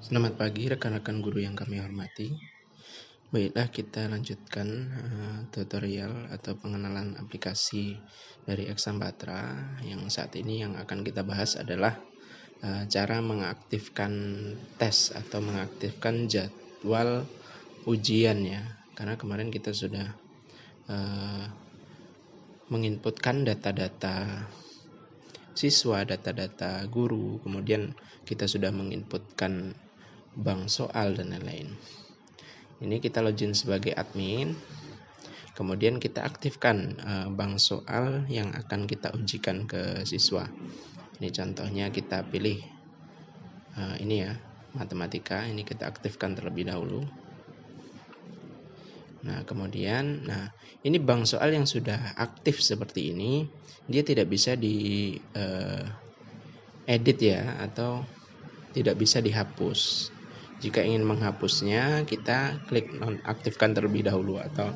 Selamat pagi rekan-rekan guru yang kami hormati. Baiklah, kita lanjutkan tutorial atau pengenalan aplikasi dari Exambatra. Yang saat ini yang akan kita bahas adalah cara mengaktifkan tes atau mengaktifkan jadwal ujian ya. Karena kemarin kita sudah menginputkan data-data siswa, data-data guru, kemudian kita sudah menginputkan bank soal dan lain-lain. Ini kita login sebagai admin, kemudian kita aktifkan bank soal yang akan kita ujikan ke siswa. Ini contohnya kita pilih ini ya, matematika. Ini kita aktifkan terlebih dahulu. Nah kemudian, ini bank soal yang sudah aktif seperti ini, dia tidak bisa di edit ya, atau tidak bisa dihapus. Jika ingin menghapusnya, kita klik nonaktifkan terlebih dahulu atau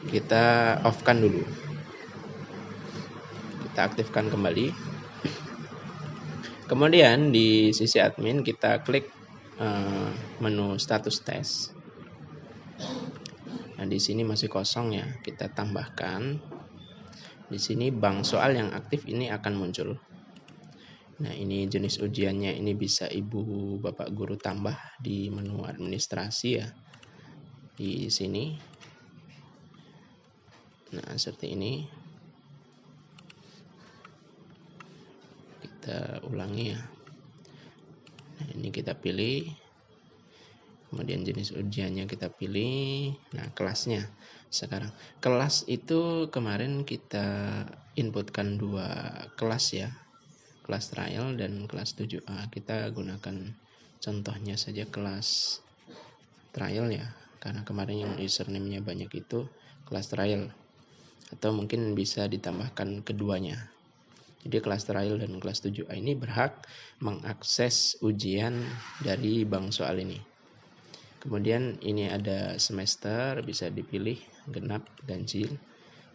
kita off-kan dulu. Kita aktifkan kembali. Kemudian di sisi admin kita klik menu status tes. Nah, di sini masih kosong ya, kita tambahkan. Di sini bank soal yang aktif ini akan muncul. Nah, ini jenis ujiannya, ini bisa Ibu Bapak Guru tambah di menu administrasi ya. Di sini. Nah, seperti ini. Kita ulangi ya. Nah, ini kita pilih. Kemudian jenis ujiannya kita pilih. Nah, kelasnya sekarang. Kelas itu kemarin kita inputkan 2 kelas ya. Kelas trial dan kelas 7A. Kita gunakan contohnya saja kelas trial ya, karena kemarin yang username-nya banyak itu kelas trial, atau mungkin bisa ditambahkan keduanya. Jadi kelas trial dan kelas 7A ini berhak mengakses ujian dari bank soal ini. Kemudian ini ada semester, bisa dipilih genap, ganjil.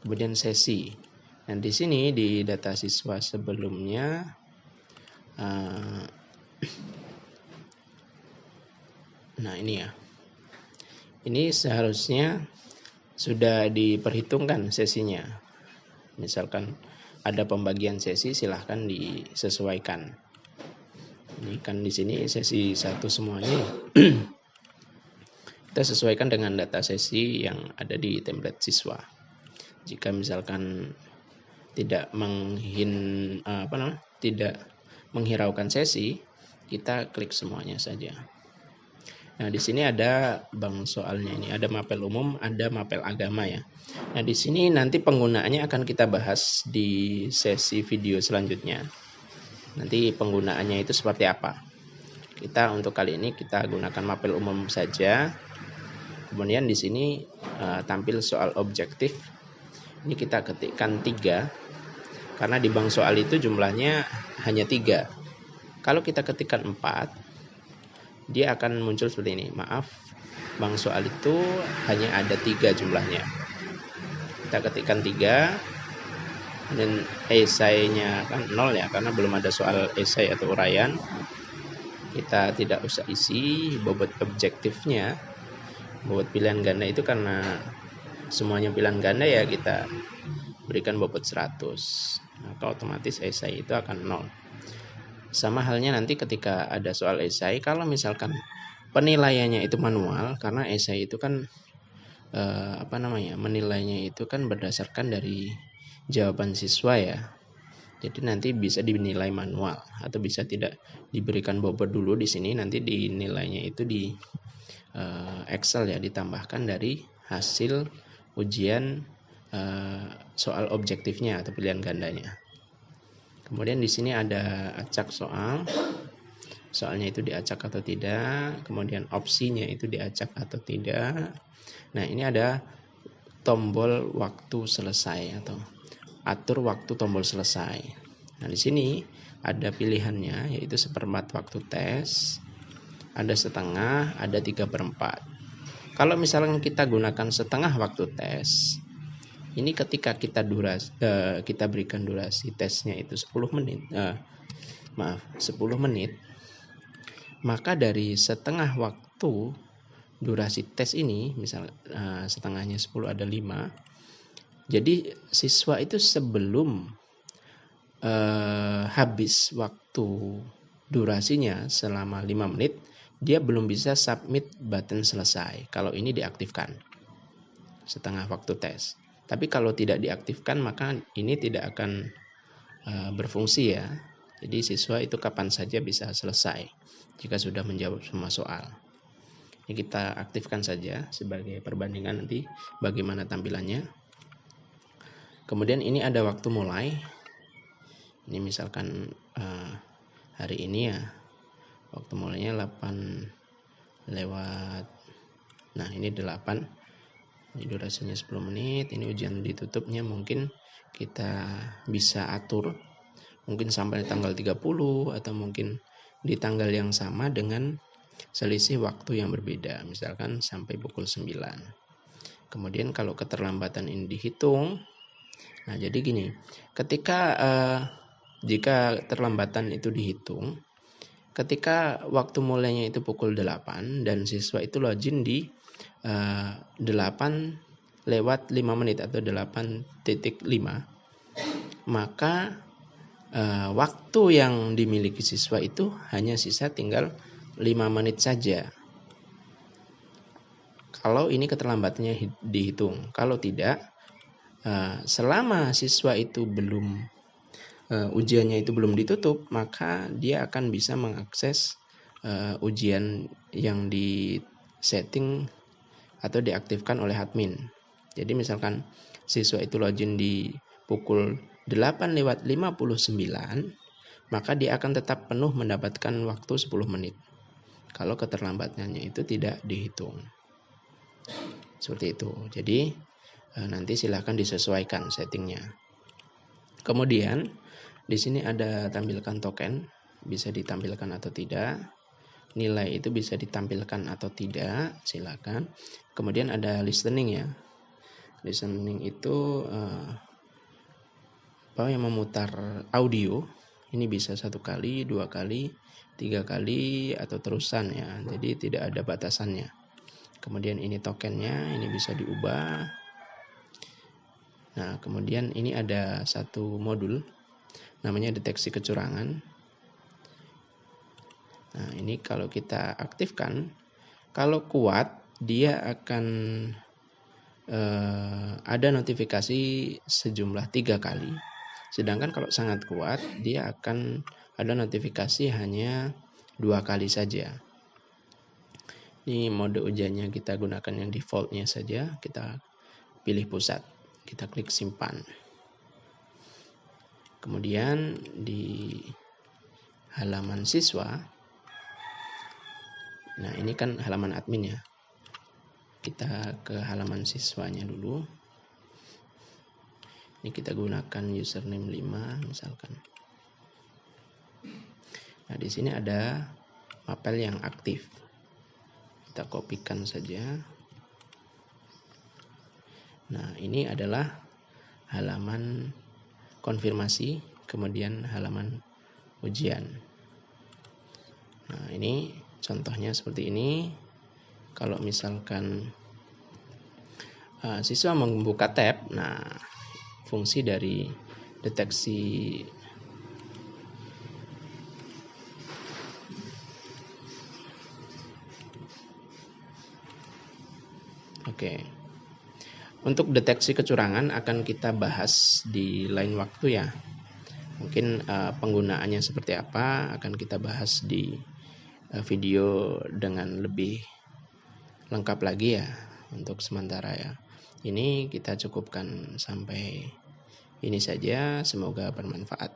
Kemudian sesi. Dan di sini di data siswa sebelumnya nah ini ya. Ini seharusnya sudah diperhitungkan sesinya. Misalkan ada pembagian sesi, silahkan disesuaikan. Ini kan di sini sesi 1 semuanya. Kita sesuaikan dengan data sesi yang ada di template siswa. Jika misalkan tidak tidak menghiraukan sesi, kita klik semuanya saja. Nah, di sini ada bank soalnya, ini ada mapel umum, ada mapel agama ya. Nah, di sini nanti penggunaannya akan kita bahas di sesi video selanjutnya. Nanti penggunaannya itu seperti apa. Kita untuk kali ini kita gunakan mapel umum saja. Kemudian di sini tampil soal objektif. Ini kita ketikkan 3. Karena di bank soal itu jumlahnya hanya 3. Kalau kita ketikkan 4, dia akan muncul seperti ini. Maaf, bank soal itu hanya ada 3 jumlahnya. Kita ketikkan 3. Dan esainya kan 0 ya, karena belum ada soal esai atau uraian. Kita tidak usah isi bobot objektifnya. Bobot pilihan ganda itu karena semuanya pilihan ganda ya, kita berikan bobot 100. Maka otomatis esai itu akan 0. Sama halnya nanti ketika ada soal esai, kalau misalkan penilaiannya itu manual, karena esai itu kan menilainya itu kan berdasarkan dari jawaban siswa ya. Jadi nanti bisa dinilai manual atau bisa tidak diberikan bobot dulu di sini, nanti dinilainya itu di Excel ya, ditambahkan dari hasil ujian soal objektifnya atau pilihan gandanya. Kemudian di sini ada acak soal. Soalnya itu diacak atau tidak, kemudian opsinya itu diacak atau tidak. Nah, ini ada tombol waktu selesai atau atur waktu tombol selesai. Nah, di sini ada pilihannya, yaitu 1/4 waktu tes, ada setengah, ada 3/4. Kalau misalnya kita gunakan setengah waktu tes, ini ketika kita berikan durasi tesnya itu 10 menit. maka dari setengah waktu durasi tes ini, misal setengahnya 10 ada 5. Jadi siswa itu sebelum habis waktu durasinya selama 5 menit, dia belum bisa submit button selesai kalau ini diaktifkan setengah waktu tes. Tapi kalau tidak diaktifkan maka ini tidak akan berfungsi ya. Jadi siswa itu kapan saja bisa selesai jika sudah menjawab semua soal. Ini kita aktifkan saja sebagai perbandingan nanti bagaimana tampilannya. Kemudian ini ada waktu mulai. Ini misalkan hari ini ya, waktu mulainya 8 lewat, nah ini 8, ini durasinya 10 menit, ini ujian ditutupnya mungkin kita bisa atur, mungkin sampai tanggal 30 atau mungkin di tanggal yang sama dengan selisih waktu yang berbeda, misalkan sampai pukul 9. Kemudian kalau keterlambatan ini dihitung, nah jadi gini, ketika jika keterlambatan itu dihitung, ketika waktu mulainya itu pukul 8 dan siswa itu login di 8 lewat 5 menit atau 8.5, maka waktu yang dimiliki siswa itu hanya sisa tinggal 5 menit saja. Kalau ini keterlambatannya dihitung. Kalau tidak, selama siswa itu belum ujiannya itu belum ditutup, maka dia akan bisa mengakses ujian yang di setting atau diaktifkan oleh admin. Jadi misalkan siswa itu login di pukul 8 lewat 59, maka dia akan tetap penuh mendapatkan waktu 10 menit. Kalau keterlambatannya itu tidak dihitung. Seperti itu. Jadi nanti silahkan disesuaikan settingnya. Kemudian di sini ada tampilkan token, bisa ditampilkan atau tidak. Nilai itu bisa ditampilkan atau tidak, silakan. Kemudian ada listening ya. Listening itu yang memutar audio. Ini bisa 1 kali, 2 kali, 3 kali atau terusan ya. Jadi tidak ada batasannya. Kemudian ini tokennya, ini bisa diubah. Nah, kemudian ini ada satu modul namanya deteksi kecurangan. Nah, ini kalau kita aktifkan, kalau kuat dia akan ada notifikasi sejumlah 3 kali. Sedangkan kalau sangat kuat dia akan ada notifikasi hanya 2 kali saja. Ini mode ujiannya kita gunakan yang defaultnya saja. Kita pilih pusat, kita klik simpan. Kemudian di halaman siswa, nah ini kan halaman admin ya, kita ke halaman siswanya dulu. Ini kita gunakan username 5 misalkan. Nah di sini ada mapel yang aktif, kita kopikan saja. Nah ini adalah halaman konfirmasi, kemudian halaman ujian. Nah ini contohnya seperti ini. Kalau misalkan siswa membuka tab, nah fungsi dari deteksi untuk deteksi kecurangan akan kita bahas di lain waktu ya. Mungkin penggunaannya seperti apa akan kita bahas di video dengan lebih lengkap lagi ya. Untuk sementara ya, ini kita cukupkan sampai ini saja. Semoga bermanfaat.